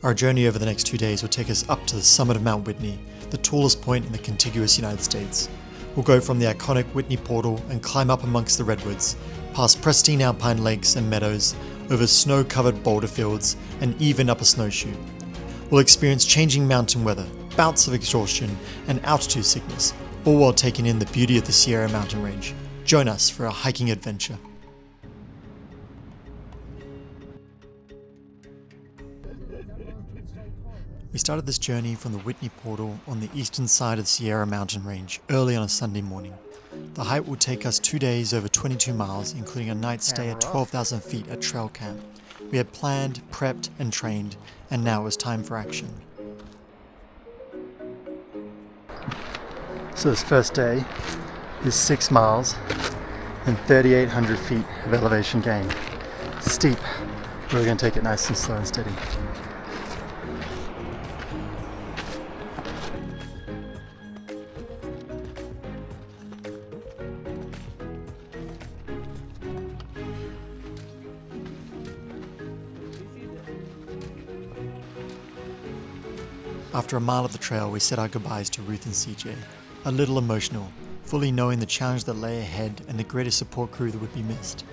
Our journey over the next 2 days will take us up to the summit of Mount Whitney, the tallest point in the contiguous United States. We'll go from the iconic Whitney Portal and climb up amongst the redwoods, past pristine alpine lakes and meadows, over snow-covered boulder fields, and even up a snowshoe. We'll experience changing mountain weather, bouts of exhaustion, and altitude sickness, all while taking in the beauty of the Sierra mountain range. Join us for a hiking adventure. We started this journey from the Whitney Portal on the eastern side of the Sierra mountain range early on a Sunday morning. The hike will take us 2 days over 22 miles, including a night stay at 12,000 feet at trail camp. We had planned, prepped, and trained, and now it was time for action. So this first day is 6 miles and 3,800 feet of elevation gain. Steep, but we're going to take it nice and slow and steady. After a mile of the trail, we said our goodbyes to Ruth and CJ, a little emotional, fully knowing the challenge that lay ahead and the greatest support crew that would be missed.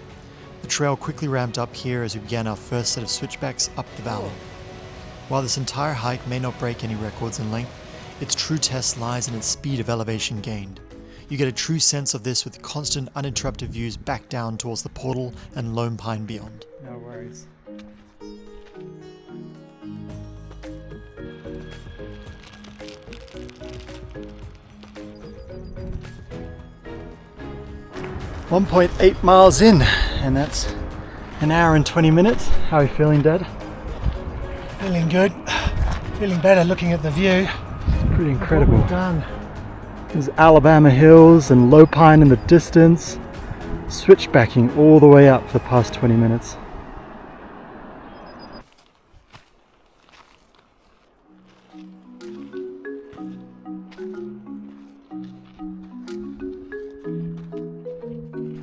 The trail quickly ramped up here as we began our first set of switchbacks up the valley. While this entire hike may not break any records in length, its true test lies in its speed of elevation gained. You get a true sense of this with constant uninterrupted views back down towards the portal and Lone Pine beyond. No worries. .8 miles in, and that's an hour and 20 minutes. How are you feeling, Dad? Feeling good. Feeling better looking at the view. It's pretty incredible. What we've done. There's Alabama hills and Low Pine in the distance. Switchbacking all the way up for the past 20 minutes.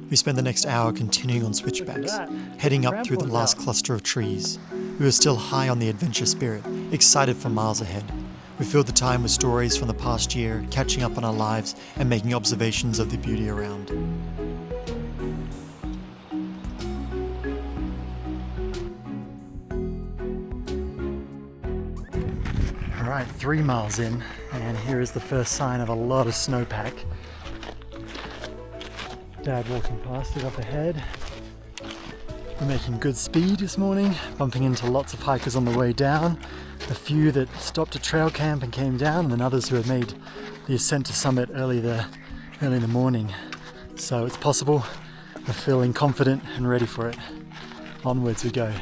We spent the next hour continuing on switchbacks, heading up through the last cluster of trees. We were still high on the adventure spirit, excited for miles ahead. We filled the time with stories from the past year, catching up on our lives and making observations of the beauty around. Alright, 3 miles in, and here is the first sign of a lot of snowpack. Dad walking past it up ahead. We're making good speed this morning, bumping into lots of hikers on the way down. A few that stopped at trail camp and came down, and then others who had made the ascent to summit early in the morning. So it's possible. We're feeling confident and ready for it. Onwards we go.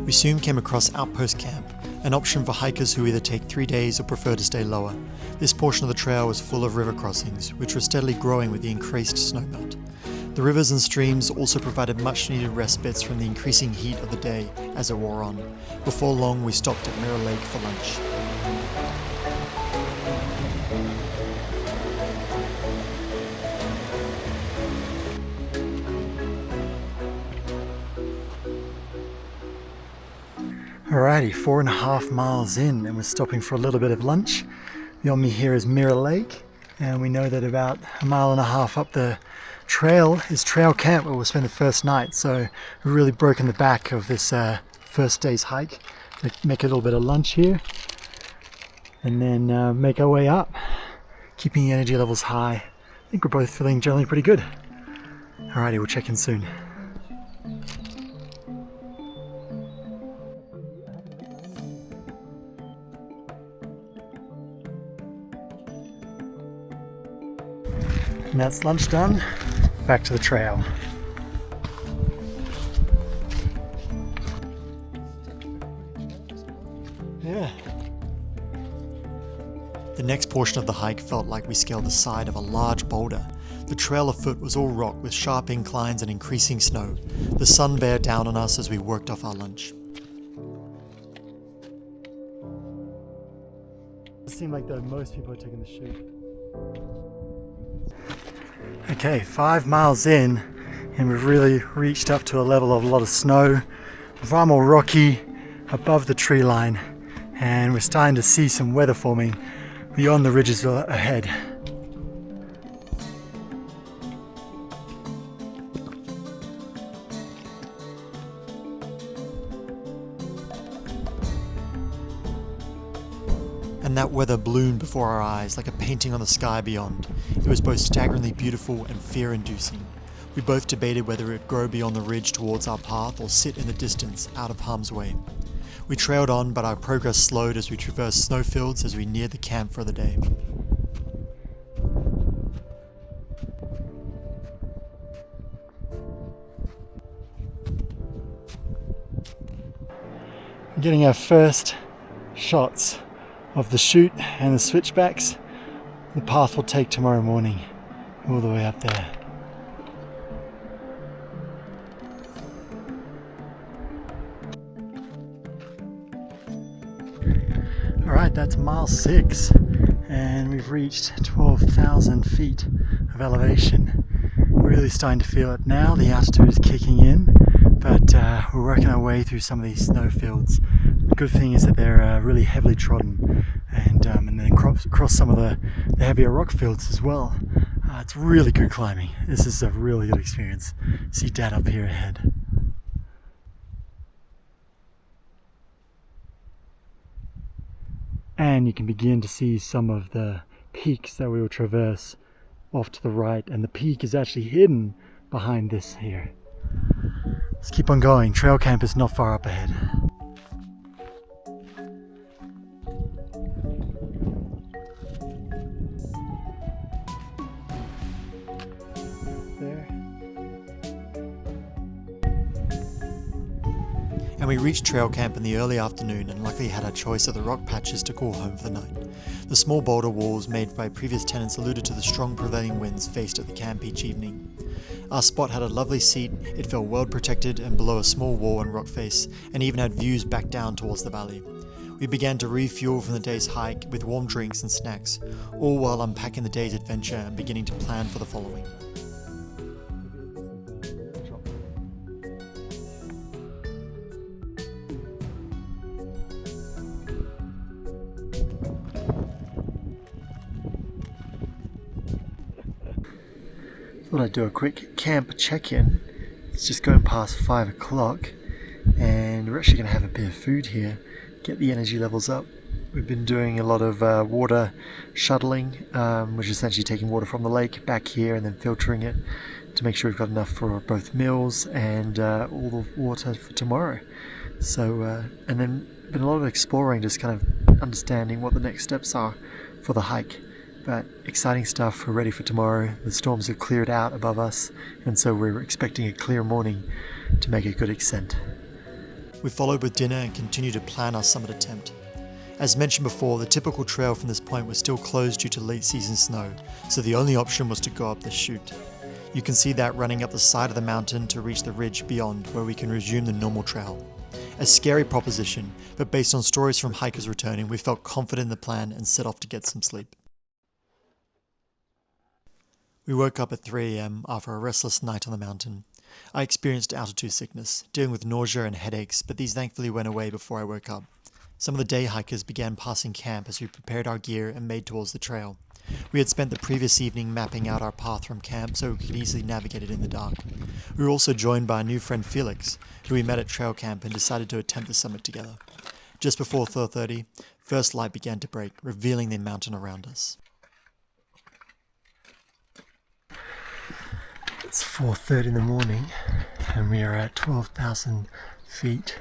We soon came across Outpost Camp, an option for hikers who either take 3 days or prefer to stay lower. This portion of the trail was full of river crossings, which were steadily growing with the increased snowmelt. The rivers and streams also provided much needed respites from the increasing heat of the day as it wore on. Before long, we stopped at Mirror Lake for lunch. Alrighty, 4.5 miles in, and we're stopping for a little bit of lunch. Beyond me here is Mirror Lake, and we know that about 1.5 miles up the trail is trail camp where we'll spend the first night. So we've really broken the back of this first day's hike to make a little bit of lunch here, and then make our way up, keeping the energy levels high. I think we're both feeling generally pretty good. Alrighty, we'll check in soon. And that's lunch done, back to the trail. Yeah. The next portion of the hike felt like we scaled the side of a large boulder. The trail afoot was all rock with sharp inclines and increasing snow. The sun bared down on us as we worked off our lunch. It seemed like though most people are taking the chute. Okay, 5 miles in, and we've really reached up to a level of a lot of snow, far more rocky above the tree line, and we're starting to see some weather forming beyond the ridges ahead. And that weather bloomed before our eyes like a painting on the sky beyond. It was both staggeringly beautiful and fear-inducing. We both debated whether it would grow beyond the ridge towards our path or sit in the distance, out of harm's way. We trailed on, but our progress slowed as we traversed snowfields as we neared the camp for the day. We're getting our first shots of the chute and the switchbacks. The path will take tomorrow morning all the way up there. Alright, that's mile 6 and we've reached 12,000 feet of elevation. Really starting to feel it now. The altitude is kicking in, but we're working our way through some of these snowfields. The good thing is that they're really heavily trodden, and then across some of the heavier rock fields as well. It's really good climbing. This is a really good experience. See Dad up here ahead. And you can begin to see some of the peaks that we will traverse off to the right, and the peak is actually hidden behind this here. Let's keep on going. Trail camp is not far up ahead. There. And we reached trail camp in the early afternoon and luckily had our choice of the rock patches to call home for the night. The small boulder walls made by previous tenants alluded to the strong prevailing winds faced at the camp each evening. Our spot had a lovely seat, it felt well protected and below a small wall and rock face, and even had views back down towards the valley. We began to refuel from the day's hike with warm drinks and snacks, all while unpacking the day's adventure and beginning to plan for the following. Thought I'd do a quick camp check-in. It's just going past 5 o'clock and we're actually going to have a bit of food here, get the energy levels up. We've been doing a lot of water shuttling, which is essentially taking water from the lake back here and then filtering it to make sure we've got enough for both meals and all the water for tomorrow. So, and then been a lot of exploring, just kind of understanding what the next steps are for the hike. But exciting stuff. We're ready for tomorrow. The storms have cleared out above us, and so we're expecting a clear morning to make a good ascent. We followed with dinner and continued to plan our summit attempt. As mentioned before, the typical trail from this point was still closed due to late season snow, so the only option was to go up the chute. You can see that running up the side of the mountain to reach the ridge beyond, where we can resume the normal trail. A scary proposition, but based on stories from hikers returning, we felt confident in the plan and set off to get some sleep. We woke up at 3 AM after a restless night on the mountain. I experienced altitude sickness, dealing with nausea and headaches, but these thankfully went away before I woke up. Some of the day hikers began passing camp as we prepared our gear and made towards the trail. We had spent the previous evening mapping out our path from camp so we could easily navigate it in the dark. We were also joined by our new friend Felix, who we met at trail camp and decided to attempt the summit together. Just before 4:30, first light began to break, revealing the mountain around us. It's 4:30 in the morning and we are at 12,000 feet.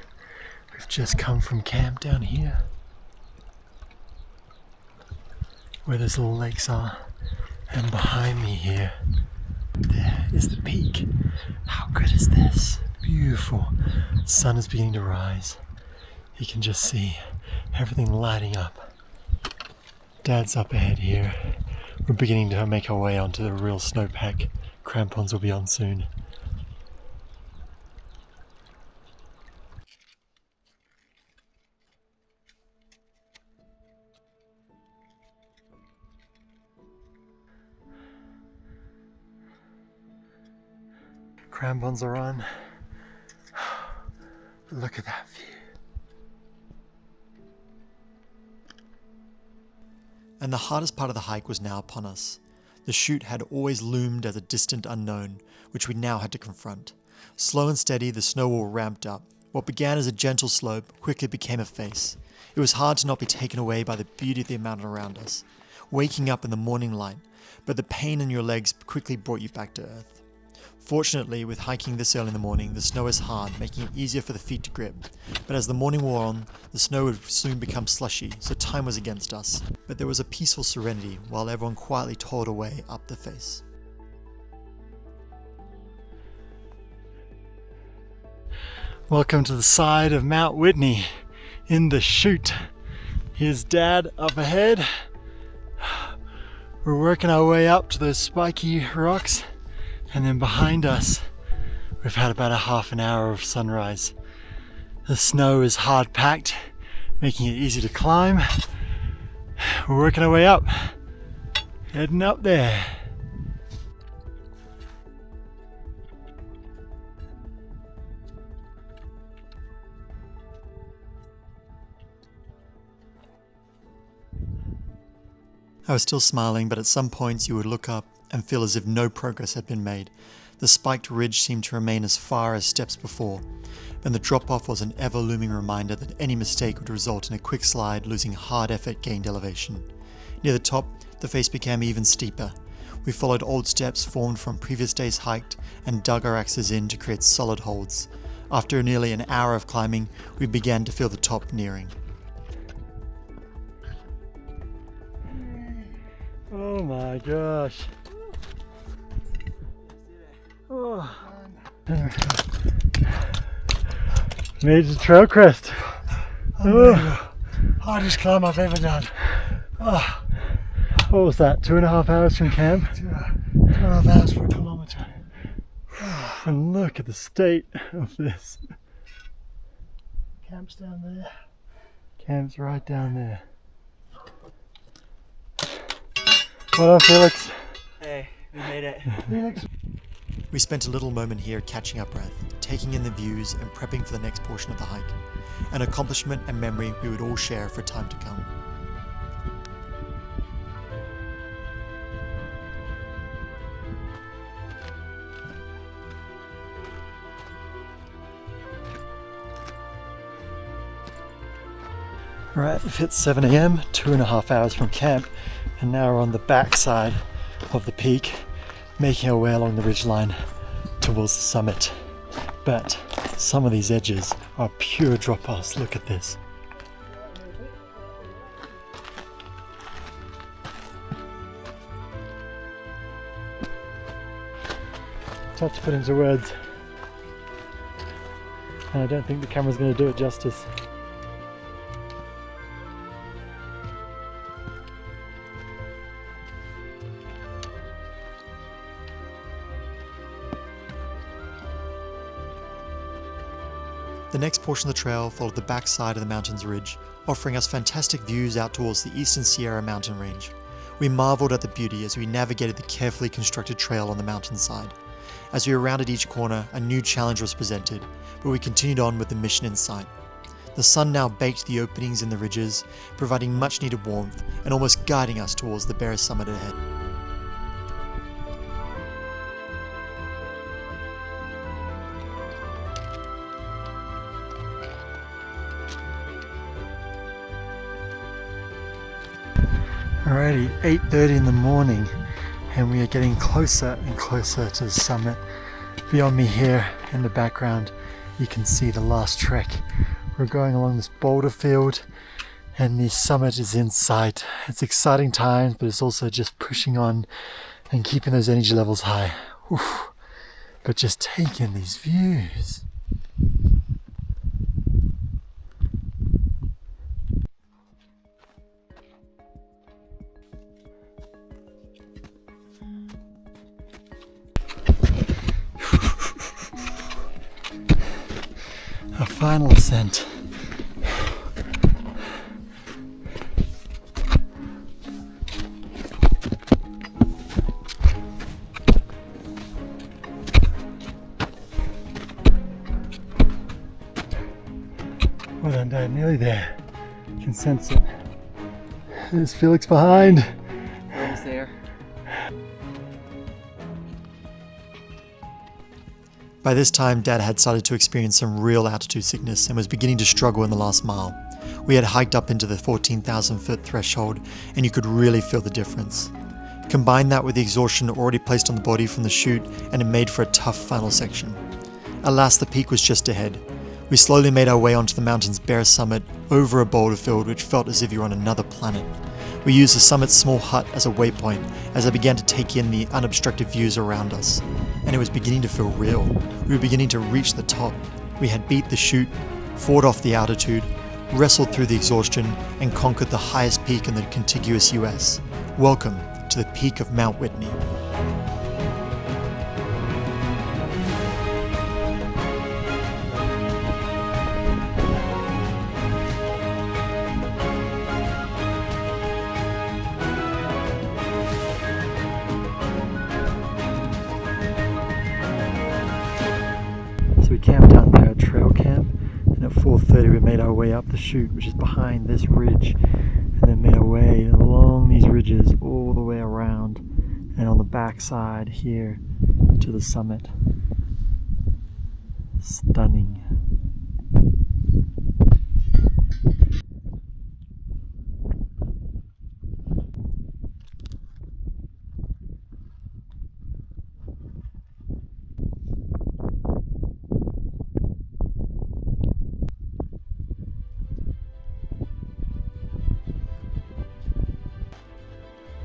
We've just come from camp down here where those little lakes are, and behind me here, there is the peak. How good is this? Beautiful. Sun is beginning to rise. You can just see everything lighting up. Dad's up ahead here. We're beginning to make our way onto the real snowpack. Crampons will be on soon. Crampons are on. Look at that view. And the hardest part of the hike was now upon us. The chute had always loomed as a distant unknown, which we now had to confront. Slow and steady, the snow wall ramped up. What began as a gentle slope quickly became a face. It was hard to not be taken away by the beauty of the mountain around us. Waking up in the morning light, but the pain in your legs quickly brought you back to earth. Fortunately, with hiking this early in the morning, the snow is hard, making it easier for the feet to grip. But as the morning wore on, the snow would soon become slushy, so time was against us. But there was a peaceful serenity while everyone quietly toiled away up the face. Welcome to the side of Mount Whitney in the chute. Here's Dad up ahead. We're working our way up to those spiky rocks, and then behind us we've had about a half an hour of sunrise. The snow is hard packed, making it easy to climb. We're working our way up, heading up there. I was still smiling, but at some points you would look up and feel as if no progress had been made. The spiked ridge seemed to remain as far as steps before, and the drop-off was an ever-looming reminder that any mistake would result in a quick slide, losing hard effort gained elevation. Near the top, the face became even steeper. We followed old steps formed from previous days hiked and dug our axes in to create solid holds. After nearly an hour of climbing, we began to feel the top nearing. Oh my gosh. Oh. Made the trail crest. Hardest climb I've ever done. Oh. What was that? 2.5 hours from camp? 2.5 hours for a kilometre. And look at the state of this. Camp's down there. Camp's right down there. Well done, Felix. Hey, we made it. Felix. We spent a little moment here catching our breath, taking in the views and prepping for the next portion of the hike. An accomplishment and memory we would all share for time to come. Right, we've hit 7 AM, 2.5 hours from camp, and now we're on the back side of the peak, making our way along the ridgeline towards the summit. But some of these edges are pure drop-offs. Look at this. Tough to put into words, and I don't think the camera's going to do it justice. The next portion of the trail followed the back side of the mountain's ridge, offering us fantastic views out towards the eastern Sierra mountain range. We marveled at the beauty as we navigated the carefully constructed trail on the mountainside. As we rounded each corner, a new challenge was presented, but we continued on with the mission in sight. The sun now baked the openings in the ridges, providing much needed warmth and almost guiding us towards the bare summit ahead. Alrighty, 8:30 in the morning, and we are getting closer and closer to the summit. Beyond me here in the background, you can see the last trek. We're going along this boulder field, and the summit is in sight. It's exciting times, but it's also just pushing on and keeping those energy levels high. Oof. But just taking these views. Our final ascent. Well done, Dad. Nearly there. You can sense it. There's Felix behind. Almost there. By this time, Dad had started to experience some real altitude sickness and was beginning to struggle in the last mile. We had hiked up into the 14,000 foot threshold, and you could really feel the difference. Combine that with the exhaustion already placed on the body from the chute, and it made for a tough final section. Alas, the peak was just ahead. We slowly made our way onto the mountain's bare summit, over a boulder field which felt as if you were on another planet. We used the summit's small hut as a waypoint as I began to take in the unobstructed views around us. And it was beginning to feel real. We were beginning to reach the top. We had beat the chute, fought off the altitude, wrestled through the exhaustion, and conquered the highest peak in the contiguous US. Welcome to the peak of Mt Whitney. So we camped out there at trail camp, and at 4:30 we made our way up the chute, which is behind this ridge, and then made our way along these ridges all the way around and on the back side here to the summit. Stunning.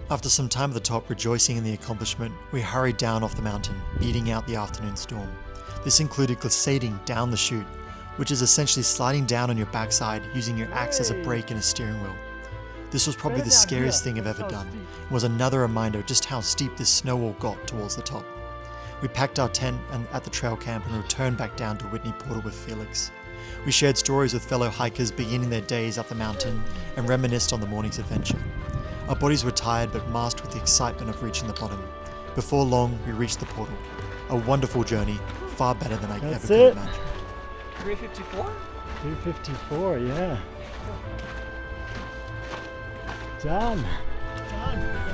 After some time at the top rejoicing in the accomplishment, we hurried down off the mountain, beating out the afternoon storm. This included glissading down the chute, which is essentially sliding down on your backside using your axe as a brake and a steering wheel. This was probably the scariest thing I've ever done, and was another reminder just how steep this snow wall got towards the top. We packed our tent at the trail camp and returned back down to Whitney Portal with Felix. We shared stories with fellow hikers beginning their days up the mountain and reminisced on the morning's adventure. Our bodies were tired but masked with the excitement of reaching the bottom. Before long, we reached the portal. A wonderful journey, far better than I ever could imagine. 354? 254, yeah. Done. Done.